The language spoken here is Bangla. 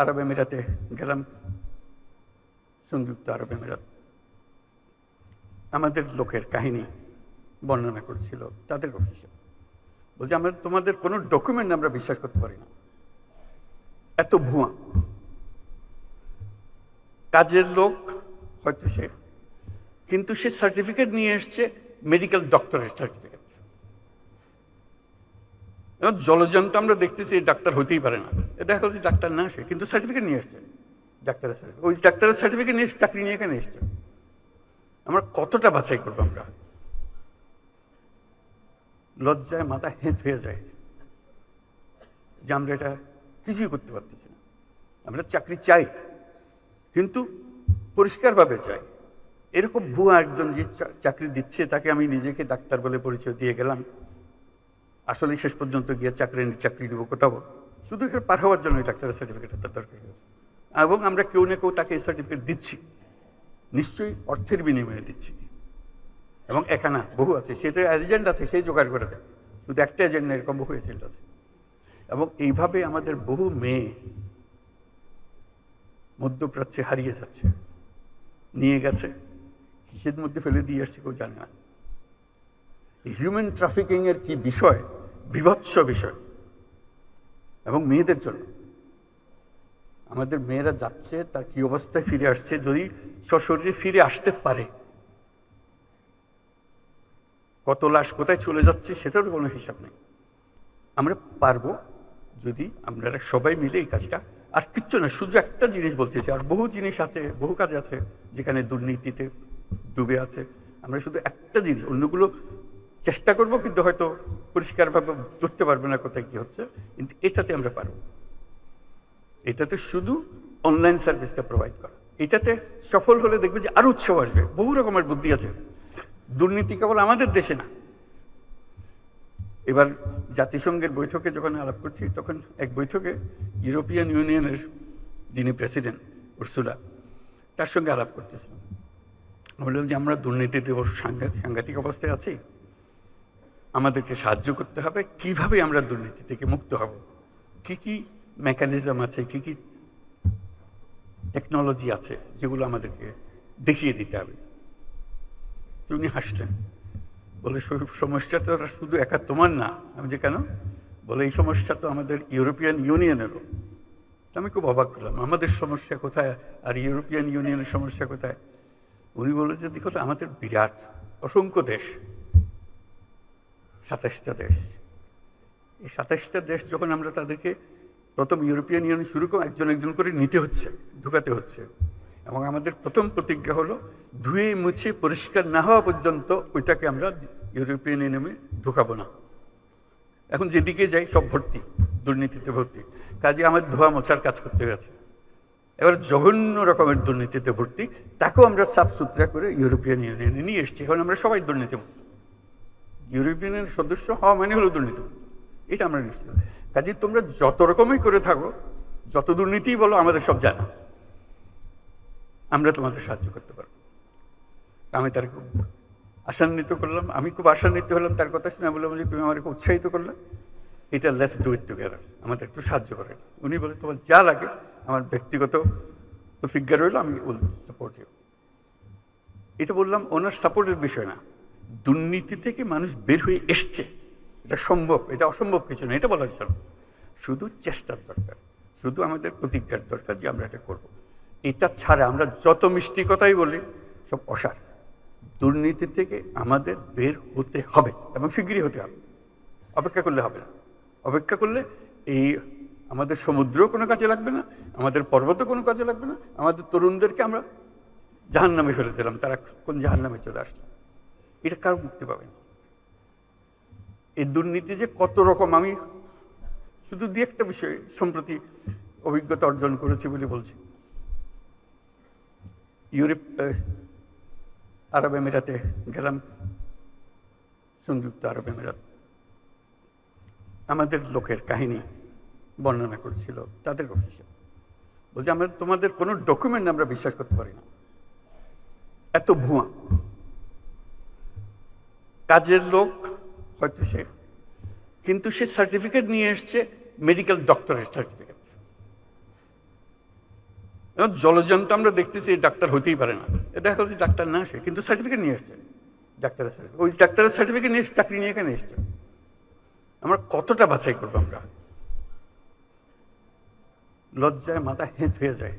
আরব আমিরাতে গেলাম, সংযুক্ত আরব আমিরাত। আমাদের লোকের কাহিনী বর্ণনা করছিল তাদের অফিসে, বলছে আমরা তোমাদের কোনো ডকুমেন্ট আমরা বিশ্বাস করতে পারি না, এত ভুয়া। কাজের লোক হয়তো সে, কিন্তু সে সার্টিফিকেট নিয়ে এসছে মেডিকেল ডক্টরের সার্টিফিকেট। জলজন্ত আমরা দেখতেছি ডাক্তার হতেই পারে না, দেখা যাচ্ছে ডাক্তার না, সে কিন্তু সার্টিফিকেট নিয়ে এসছে ডাক্তারের সার্টিফিকেট। ওই ডাক্তারের সার্টিফিকেট নিয়ে চাকরি নিয়ে এখানে এসছে। আমরা কতটা বাছাই করবো? আমরা লজ্জায় মাথা হেঁট হয়ে যায় যে আমরা এটা কিছুই করতে পারতেছি না। আমরা চাকরি চাই, কিন্তু পরিষ্কারভাবে চাই। এরকম ভুয়া একজন যে চাকরি দিচ্ছে তাকে আমি নিজেকে ডাক্তার বলে পরিচয় দিয়ে গেলাম, আসলে শেষ পর্যন্ত গিয়ে চাকরি দিব কোথাও, শুধু এখানে পার হওয়ার জন্য ডাক্তারের সার্টিফিকেট তার দরকার হয়েছে। এবং আমরা কেউ না কেউ তাকে এই সার্টিফিকেট দিচ্ছি, নিশ্চয়ই অর্থের বিনিময়ে দিচ্ছি। এবং এখানে বহু আছে, সেটা এজেন্ট আছে, সেই জোগাড় করে দেয়। শুধু একটা এজেন্ট না, এরকম বহু এজেন্ট আছে। এবং এইভাবে আমাদের বহু মেয়ে মধ্যপ্রাচ্যে হারিয়ে যাচ্ছে, নিয়ে গেছে, কিসের মধ্যে ফেলে দিয়ে আসছে কেউ জানে না। হিউম্যান ট্রাফিকিং এর কি বিষয়, বিভৎস বিষয়। এবং মেয়েদের জন্য আমাদের মেয়েরা যাচ্ছে, তার কি অবস্থায় ফিরে আসছে, যদি সশরীরে ফিরে আসতে পারে, কত লাশ কোথায় চলে যাচ্ছে সেটারও কোনো হিসাব নেই। আমরা পারবো যদি আমরা সবাই মিলে এই কাজটা, আর কিচ্ছু না, শুধু একটা জিনিস বলতেছি, আর বহু জিনিস আছে, বহু কাজ আছে যেখানে দুর্নীতিতে ডুবে আছে। আমরা শুধু একটা জিনিস, অন্যগুলো চেষ্টা করব, কিন্তু হয়তো পরিষ্কারভাবে ধরতে পারবে না কোথায় কি হচ্ছে, কিন্তু এটাতে আমরা পারবো। এটাতে শুধু অনলাইন সার্ভিসটা প্রোভাইড করা, এটাতে সফল হলে দেখবে যে আরো উৎসব আসবে। বহু রকমের বুদ্ধি আছে, দুর্নীতি কেবল আমাদের দেশে না। এবার জাতিসংঘের বৈঠকে যখন আলাপ করছি, তখন এক বৈঠকে ইউরোপিয়ান ইউনিয়নের যিনি প্রেসিডেন্ট উর্সুলা, তার সঙ্গে আলাপ করতেছিলাম। বললাম যে আমরা দুর্নীতিতে সাংঘাতিক অবস্থায় আছি, আমাদেরকে সাহায্য করতে হবে, কিভাবে আমরা দুর্নীতি থেকে মুক্ত হব, কি কি মেকানিজম আছে, কি কি টেকনোলজি আছে, যেগুলো আমাদেরকে দেখিয়ে দিতে হবে। উনি হাসলেন, বলে সমস্যা তো শুধু একা তোমার না। আমি যে কেন? বলে এই সমস্যা তো আমাদের ইউরোপিয়ান ইউনিয়নেরও। আমি খুব অবাক হলাম, আমাদের সমস্যা কোথায় আর ইউরোপিয়ান ইউনিয়নের সমস্যা কোথায়? উনি বলে যে দেখো তো, আমাদের বিরাট অসংখ্য দেশ, 27টা দেশ। এই 27টা দেশ যখন আমরা তাদেরকে প্রথম ইউরোপিয়ান ইউনিয়ন শুরু করে একজন একজন করে নিতে হচ্ছে, ঢুকাতে হচ্ছে, এবং আমাদের প্রথম প্রতিজ্ঞা হলো ধুয়ে মুছে পরিষ্কার না হওয়া পর্যন্ত ওইটাকে আমরা ইউরোপিয়ান ইউনিয়নে ঢুকাবো না। এখন যেদিকে যাই সব ভর্তি, দুর্নীতিতে ভর্তি, কাজে আমার ধোয়া মোছার কাজ করতে হয়েছে। এবার জঘন্য রকমের দুর্নীতিতে ভর্তি, তাকেও আমরা সাফ সুতরা করে ইউরোপিয়ান ইউনিয়নে নিয়ে এসেছি। এখন আমরা সবাই দুর্নীতিমুক্ত। ইউরোপিয়ানের সদস্য হওয়া মানে হলো দুর্নীতিমুক্ত, এটা আমরা নিশ্চিত। কাজে তোমরা যত রকমই করে থাকো, যত দুর্নীতি বলো, আমাদের সব জানা, আমরা তোমাদের সাহায্য করতে পারবো। আমি তার খুব আশান্বিত করলাম, আমি খুব আশান্বিত হলাম তার কথা শুনে। বললাম যে তুমি আমাকে উৎসাহিত করলে, এটা লেটস ডু ইট টুগেদার, আমাদের একটু সাহায্য করে। উনি বলে তোমার যা লাগে, আমার ব্যক্তিগত প্রতিজ্ঞা রইল, আমি উইল সাপোর্ট ইউ। এটা বললাম ওনার সাপোর্টের বিষয় না, দুর্নীতি থেকে মানুষ বের হয়ে এসছে, এটা সম্ভব, এটা অসম্ভব কিছু না, এটা বলার জন্য শুধু চেষ্টার দরকার, শুধু আমাদের প্রতিজ্ঞার দরকার যে আমরা এটা করবো। এটা ছাড়া আমরা যত মিষ্টি কথাই বলি, সব অসার। দুর্নীতি থেকে আমাদের বের হতে হবে, এবং শিগগিরই হতে হবে। অপেক্ষা করলে হবে না। অপেক্ষা করলে এই আমাদের সমুদ্রও কোনো কাজে লাগবে না, আমাদের পর্বতও কোনো কাজে লাগবে না। আমাদের তরুণদেরকে আমরা জাহান্নামে ফেলে দিলাম, তারা কোন জাহান্নামে চলে আসলো, এটা কারো মুক্তি পাবে না। এই দুর্নীতি যে কত রকম, আমি শুধু দিয়ে একটা বিষয় সম্প্রতি অভিজ্ঞতা অর্জন করেছি বলে বলছি। আরব আমিরাতে গেলাম, সংযুক্ত আরব আমিরাত। আমাদের লোকের কাহিনী বর্ণনা করছিল তাদের অফিসে, বলছে আমরা তোমাদের কোনো ডকুমেন্ট আমরা বিশ্বাস করতে পারি না, এত ভুয়া। কাজের লোক হয়তো সে, কিন্তু সে সার্টিফিকেট নিয়ে এসছে মেডিকেল ডক্টরের সার্টিফিকেট। জলজন্ত আমরা দেখতেছি ডাক্তার হতেই পারে না, দেখা যাচ্ছে ডাক্তার না আসে কিন্তু সার্টিফিকেট নিয়ে এসছে, ডাক্তারের সার্টিফিকেট, ওই ডাক্তারের সার্টিফিকেট নিয়ে চাকরি নিয়ে এখানে এসছে। আমরা কতটা বাছাই করবো? আমরা লজ্জায় মাথা হেঁট হয়ে যায়।